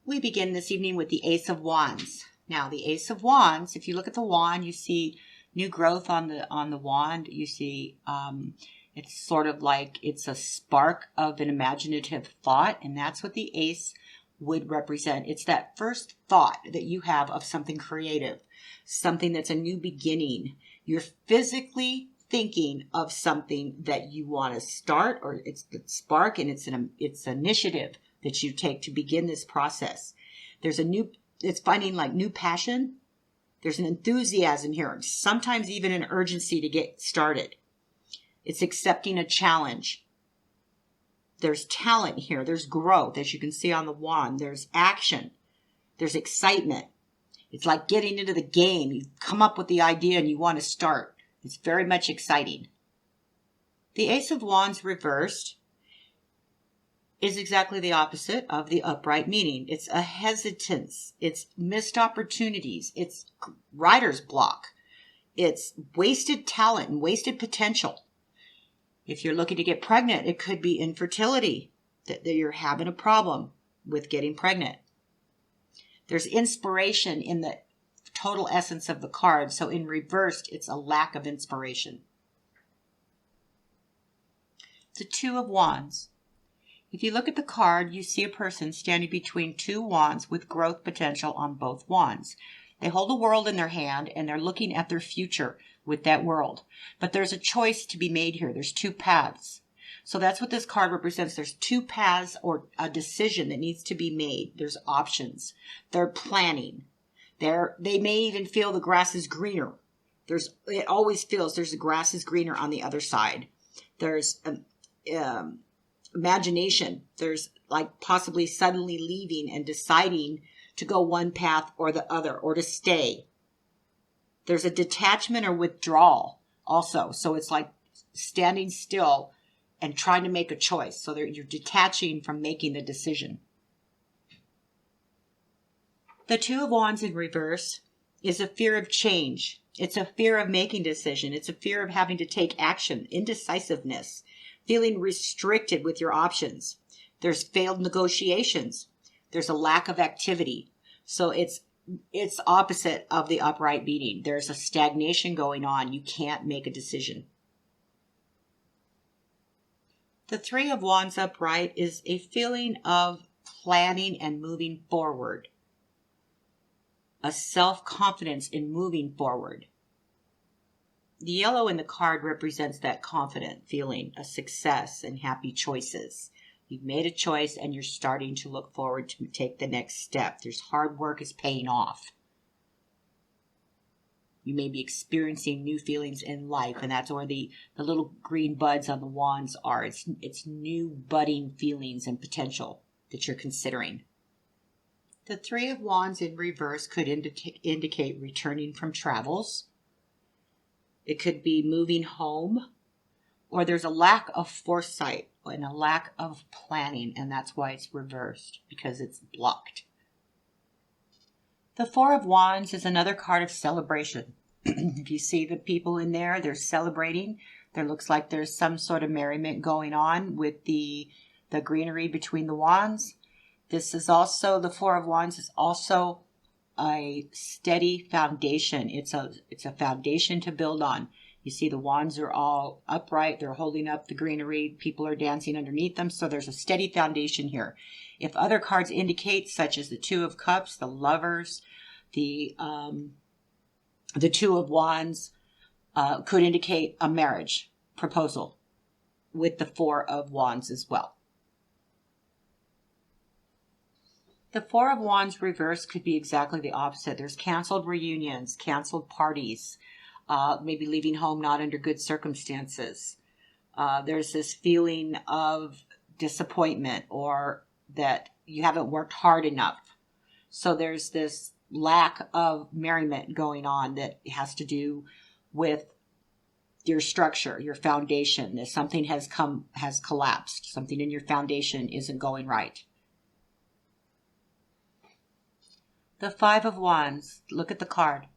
We begin this evening with the Ace of Wands. Now, the Ace of Wands, if you look at the wand, you see new growth on the wand. You see it's sort of like it's a spark of an imaginative thought, and that's what the ace would represent. It's that first thought that you have of something creative, something that's a new beginning. You're physically thinking of something that you want to start, or it's the spark, and it's initiative that you take to begin this process. It's finding like new passion. There's an enthusiasm here, sometimes even an urgency to get started. It's accepting a challenge. There's talent here. There's growth, as you can see on the wand. There's action. There's excitement. It's like getting into the game. You've come up with the idea and you want to start. It's very much exciting. The Ace of Wands reversed is exactly the opposite of the upright meaning. It's a hesitance. It's missed opportunities. It's writer's block. It's wasted talent and wasted potential. If you're looking to get pregnant, it could be infertility, that you're having a problem with getting pregnant. There's inspiration in the total essence of the card. So in reversed, it's a lack of inspiration. The Two of Wands. If you look at the card, you see a person standing between two wands with growth potential on both wands. They hold a world in their hand and they're looking at their future with that world. But there's a choice to be made here. There's two paths. So that's what this card represents. There's two paths or a decision that needs to be made. There's options. They're planning. They may even feel the grass is greener. It always feels the grass is greener on the other side. There's imagination. There's like possibly suddenly leaving and deciding to go one path or the other, or to stay. There's a detachment or withdrawal also. So it's like standing still and trying to make a choice. So you're detaching from making the decision. The Two of Wands in reverse is a fear of change. It's a fear of making decision. It's a fear of having to take action, indecisiveness, feeling restricted with your options. There's failed negotiations. There's a lack of activity. So it's opposite of the upright meaning. There's a stagnation going on. You can't make a decision. The Three of Wands upright is a feeling of planning and moving forward. A self-confidence in moving forward. The yellow in the card represents that confident feeling, a success and happy choices. You've made a choice and you're starting to look forward to take the next step. There's hard work is paying off. You may be experiencing new feelings in life, and that's where the little green buds on the wands are. It's new budding feelings and potential that you're considering. The Three of Wands in reverse could indicate returning from travels. It could be moving home, or there's a lack of foresight and a lack of planning, and that's why it's reversed, because it's blocked. The Four of Wands is another card of celebration. If you see the people in there, they're celebrating. There looks like there's some sort of merriment going on with the greenery between the wands. This is also, the Four of Wands is also a steady foundation. It's a foundation to build on. You see the wands are all upright. They're holding up the greenery. People are dancing underneath them. So there's a steady foundation here. If other cards indicate, such as the Two of Cups, the Lovers, the Two of Wands, could indicate a marriage proposal with the Four of Wands as well. The Four of Wands reverse could be exactly the opposite. There's canceled reunions, canceled parties, maybe leaving home not under good circumstances. There's this feeling of disappointment, or that you haven't worked hard enough. So there's this lack of merriment going on that has to do with your structure, your foundation. That something has collapsed. Something in your foundation isn't going right. The Five of Wands, look at the card.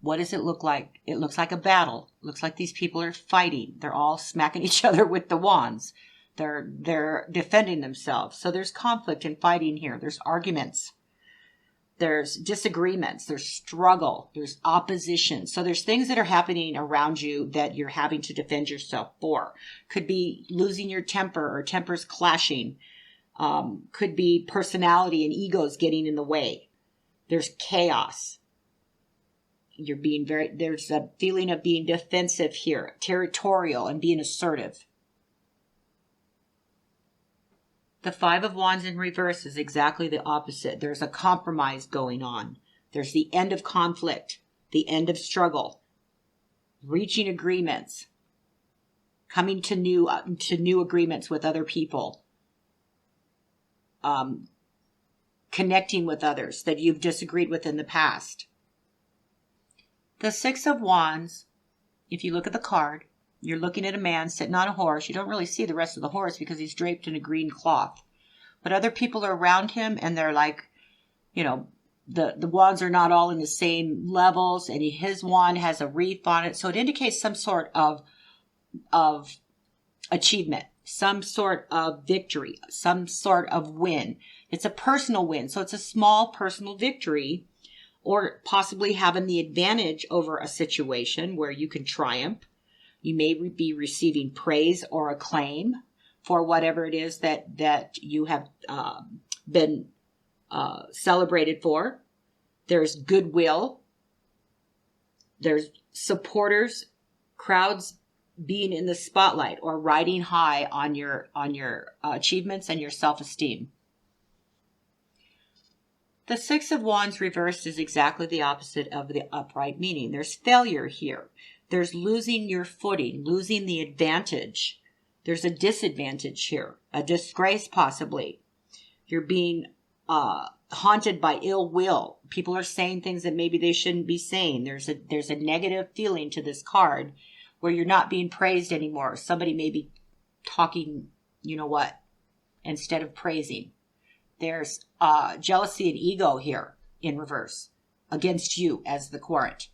What does it look like? It looks like a battle. It looks like these people are fighting. They're all smacking each other with the wands. They're defending themselves. So there's conflict and fighting here. There's arguments. There's disagreements. There's struggle. There's opposition. So there's things that are happening around you that you're having to defend yourself for. Could be losing your temper or tempers clashing. Could be personality and egos getting in the way. There's chaos. There's a feeling of being defensive here, territorial and being assertive. The Five of Wands in reverse is exactly the opposite. There's a compromise going on. There's the end of conflict, the end of struggle, reaching agreements, coming to new agreements with other people, connecting with others that you've disagreed with in the past. The Six of Wands, if you look at the card, you're looking at a man sitting on a horse. You don't really see the rest of the horse because he's draped in a green cloth. But other people are around him and they're like, the wands are not all in the same levels, and his wand has a wreath on it. So it indicates some sort of achievement, some sort of victory, some sort of win. It's a personal win. So it's a small personal victory, or possibly having the advantage over a situation where you can triumph. You may be receiving praise or acclaim for whatever it is that you have been celebrated for. There's goodwill. There's supporters, crowds being in the spotlight or riding high on your achievements and your self-esteem. The Six of Wands reversed is exactly the opposite of the upright, meaning there's failure here. There's losing your footing, losing the advantage. There's a disadvantage here, a disgrace possibly. You're being haunted by ill will. People are saying things that maybe they shouldn't be saying. There's a negative feeling to this card where you're not being praised anymore. Somebody may be talking, instead of praising. There's jealousy and ego here in reverse against you as the querent.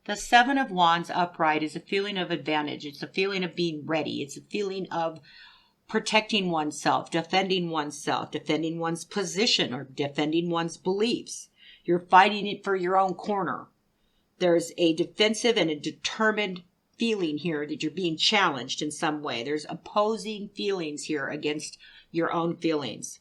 The Seven of Wands upright is a feeling of advantage. It's a feeling of being ready. It's a feeling of protecting oneself, defending one's position, or defending one's beliefs. You're fighting it for your own corner. There's a defensive and a determined feeling here that you're being challenged in some way. There's opposing feelings here against your own feelings.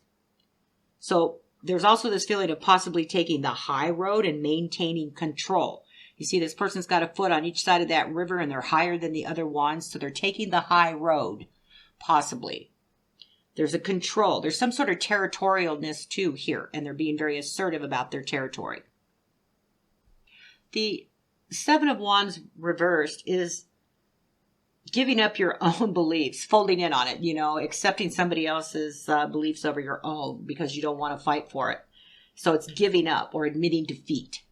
So there's also this feeling of possibly taking the high road and maintaining control. You see, this person's got a foot on each side of that river and they're higher than the other wands, so they're taking the high road, possibly. There's a control. There's some sort of territorialness too here, and they're being very assertive about their territory. The Seven of Wands reversed is giving up your own beliefs, folding in on it, accepting somebody else's beliefs over your own because you don't want to fight for it. So it's giving up or admitting defeat.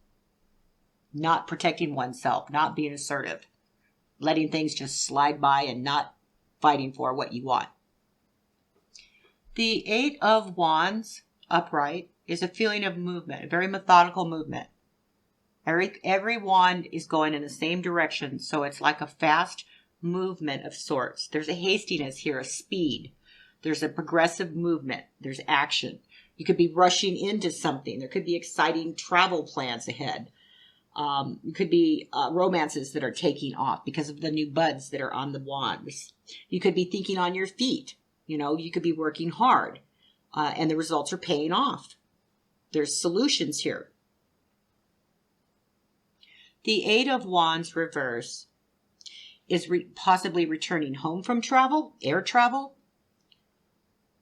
Not protecting oneself, not being assertive, letting things just slide by and not fighting for what you want. The Eight of Wands upright is a feeling of movement, a very methodical movement. Every wand is going in the same direction, so it's like a fast movement of sorts. There's a hastiness here, a speed. There's a progressive movement. There's action. You could be rushing into something. There could be exciting travel plans ahead. It could be romances that are taking off because of the new buds that are on the wands. You could be thinking on your feet. You could be working hard, and the results are paying off. There's solutions here. The Eight of Wands reverse is possibly returning home from travel, air travel.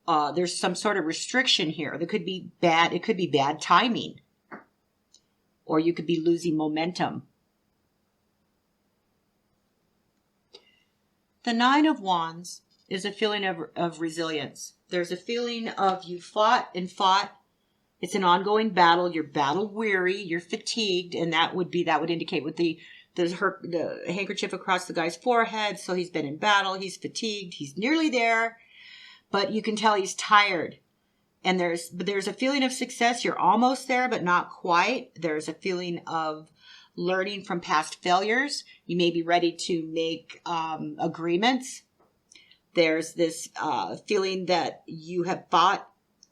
There's some sort of restriction here. There could be bad. It could be bad timing. Or you could be losing momentum. The Nine of Wands is a feeling of resilience. There's a feeling of you fought and fought. It's an ongoing battle. You're battle weary. You're fatigued, and that would indicate with the handkerchief across the guy's forehead. So he's been in battle. He's fatigued. He's nearly there, but you can tell he's tired. And there's a feeling of success. You're almost there, but not quite. There's a feeling of learning from past failures. You may be ready to make agreements. There's this feeling that you have fought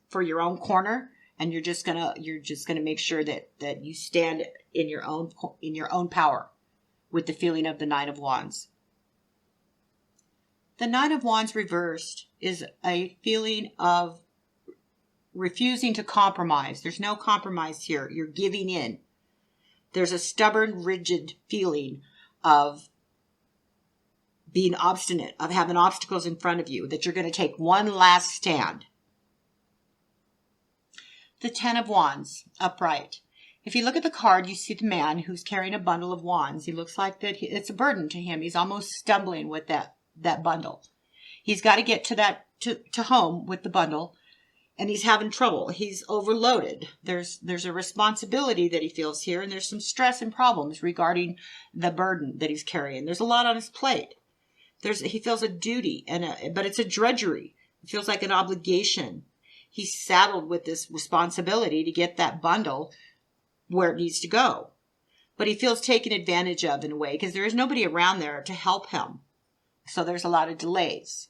for your own corner, and you're just gonna make sure that you stand in your own power, with the feeling of the Nine of Wands. The Nine of Wands reversed is a feeling of refusing to compromise. There's no compromise here. You're giving in. There's a stubborn, rigid feeling of being obstinate, of having obstacles in front of you, that you're going to take one last stand. The Ten of Wands, upright. If you look at the card, you see the man who's carrying a bundle of wands. He looks like that it's a burden to him. He's almost stumbling with that bundle. He's got to get to home with the bundle, and he's having trouble. He's overloaded. There's a responsibility that he feels here, and there's some stress and problems regarding the burden that he's carrying. There's a lot on his plate. He feels a duty, but it's a drudgery. It feels like an obligation. He's saddled with this responsibility to get that bundle where it needs to go. But he feels taken advantage of in a way, because there is nobody around there to help him. So there's a lot of delays.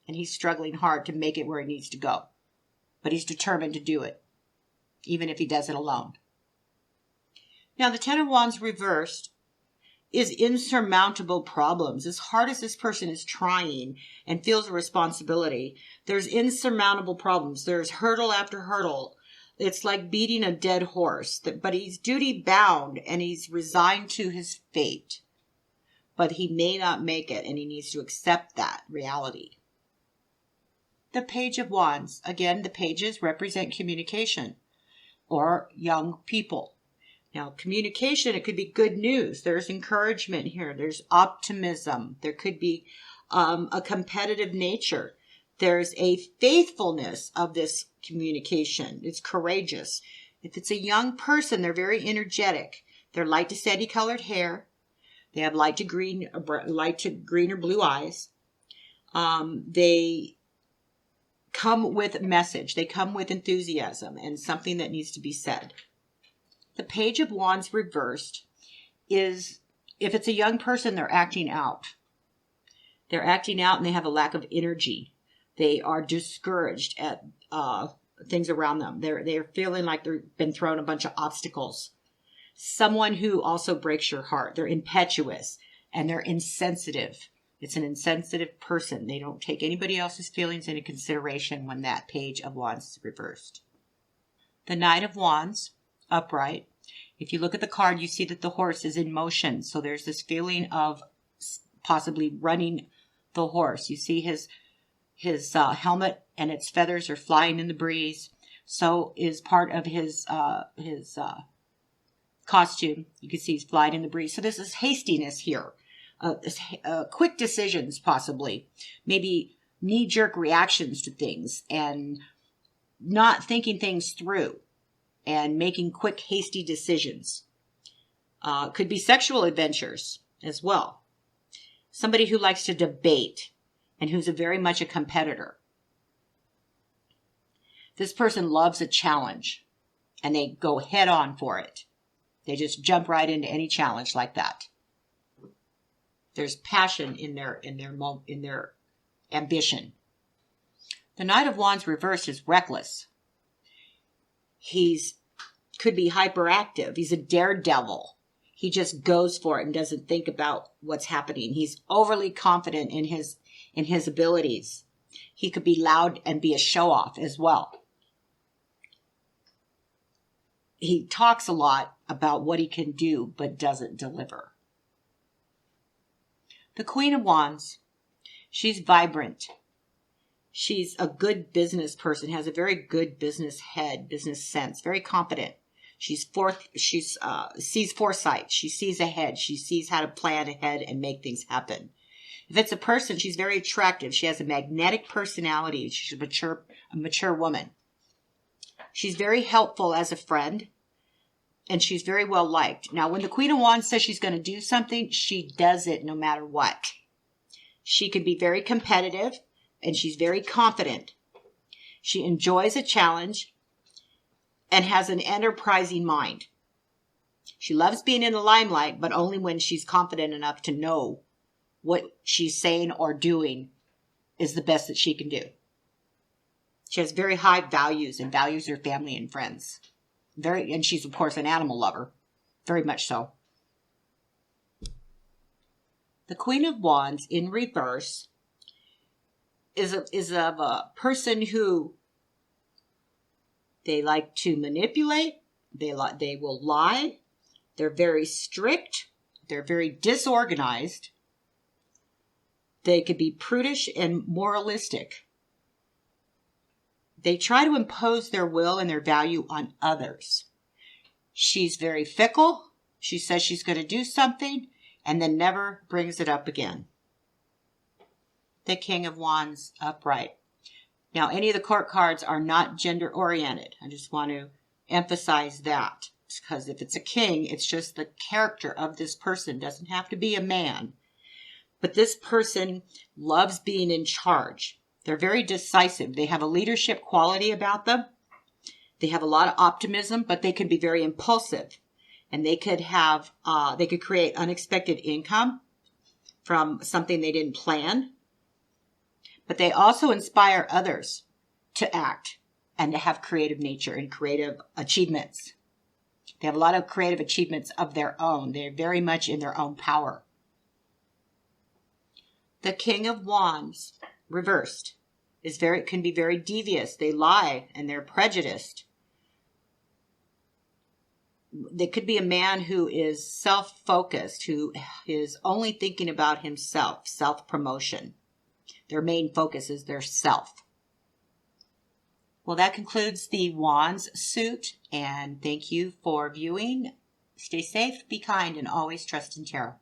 And he's struggling hard to make it where he needs to go. But he's determined to do it, even if he does it alone. Now, the Ten of Wands reversed is insurmountable problems. As hard as this person is trying and feels a responsibility, there's insurmountable problems. There's hurdle after hurdle. It's like beating a dead horse, but he's duty bound and he's resigned to his fate. But he may not make it, and he needs to accept that reality. The Page of Wands. Again, the pages represent communication or young people. Now, communication, it could be good news. There's encouragement here. There's optimism. There could be a competitive nature. There's a faithfulness of this communication. It's courageous. If it's a young person, they're very energetic. They're light to sandy colored hair. They have light to green or blue eyes. They come with message. They come with enthusiasm and something that needs to be said. The Page of Wands reversed is, if it's a young person, they're acting out. They're acting out and they have a lack of energy. They are discouraged at things around them. They're feeling like they've been thrown a bunch of obstacles. Someone who also breaks your heart. They're impetuous and they're insensitive. It's an insensitive person. They don't take anybody else's feelings into consideration when that Page of Wands is reversed. The Knight of Wands, upright. If you look at the card, you see that the horse is in motion. So there's this feeling of possibly running the horse. You see his helmet and its feathers are flying in the breeze. So is part of his costume. You can see he's flying in the breeze. So this is hastiness here. Quick decisions, possibly. Maybe knee-jerk reactions to things and not thinking things through and making quick, hasty decisions. Could be sexual adventures as well. Somebody who likes to debate and who's very much a competitor. This person loves a challenge and they go head on for it. They just jump right into any challenge like that. There's passion in their ambition. The Knight of Wands reversed is reckless. Could be hyperactive. He's a daredevil. He just goes for it and doesn't think about what's happening. He's overly confident in his abilities. He could be loud and be a show-off as well. He talks a lot about what he can do, but doesn't deliver. The Queen of Wands, she's vibrant. She's a good business person, has a very good business head, business sense, very competent. She sees foresight. She sees ahead. She sees how to plan ahead and make things happen. If it's a person, she's very attractive. She has a magnetic personality. She's a mature woman. She's very helpful as a friend, and she's very well liked. Now, when the Queen of Wands says she's going to do something, she does it no matter what. She can be very competitive, and she's very confident. She enjoys a challenge and has an enterprising mind. She loves being in the limelight, but only when she's confident enough to know what she's saying or doing is the best that she can do. She has very high values and values her family and friends. And she's, of course, an animal lover. Very much so. The Queen of Wands in reverse is of a person who they like to manipulate. They will lie. They're very strict. They're very disorganized. They could be prudish and moralistic. They try to impose their will and their value on others. She's very fickle. She says she's going to do something and then never brings it up again. The King of Wands upright. Now, any of the court cards are not gender oriented. I just want to emphasize that, because if it's a king, it's just the character of this person. It doesn't have to be a man. But this person loves being in charge. They're very decisive. They have a leadership quality about them. They have a lot of optimism, but they can be very impulsive. And they could create unexpected income from something they didn't plan. But they also inspire others to act and to have creative nature and creative achievements. They have a lot of creative achievements of their own. They're very much in their own power. The King of Wands, reversed, can be very devious. They lie and they're prejudiced. They could be a man who is self-focused, who is only thinking about himself, self-promotion. Their main focus is their self. Well, that concludes the Wands suit, and thank you for viewing. Stay safe, be kind, and always trust in tarot.